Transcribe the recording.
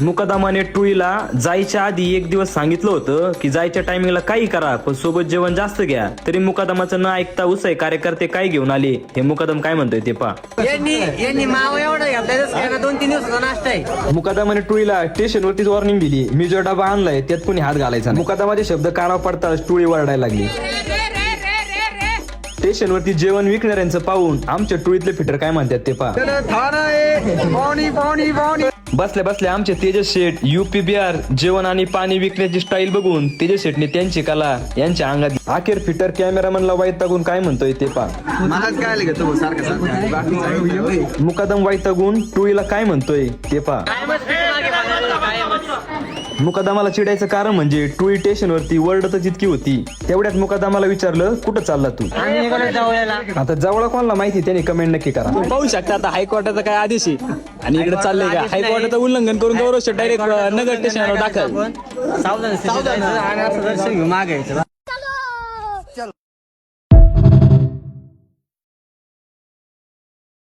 मुकादमाने टुईला जायच्या आधी एक दिवस सांगितलं होतं की जायच्या टायमिंगला काही करा पण सोबत जेवण जास्त घ्या. तरी मुकादमाचं न ऐकता उसय कार्यकर्ते काय घेऊन आले हे मुकादम काय म्हणतोय ते पहा. माव एवढा घातला 2-3 दिवसाचा नाश्ता आहे. मुकादमाने टुईला स्टेशनवरतीच वॉर्निंग दिली, मी जो डबा आणलाय त्यात कोणी हात घालायचा. मुकादमाचे शब्द कानावर पडताच टुळी वरडायला लागली. स्टेशनवरती जेवण विकणाऱ्यांचं पाहून आमच्या टुळीतले फिटर काय म्हणतात ते पहा. बसल्या बसल्या आमचे तेजस शेठ युपी बिहार जेवण आणि पाणी विकण्याची स्टाईल बघून तेजस शेठने त्यांची कला यांच्या अंगात. अखेर फिटर कॅमेरामनला वैतागून काय म्हणतोय ते पहा. मुकादम वैतागून टुळीला काय म्हणतोय ते पहा. मुकादमाला चिडायचं कारण म्हणजे टुळी स्टेशनवरती वरडतच इतकी होती. तेवढ्यात मुकादमाला विचारलं कुठं चालला तू. आता जवळ कोणाला माहिती त्याने कमेंट नक्की करा. पाहू शकता आता हायकोर्टाचा काय आदेश आहे आणि इकडे चाललंय का हायकोर्टाचं उल्लंघन करून गौरव शेठ डायरेक्ट नगर स्टेशनवर दाखल. सावधान मागायचं.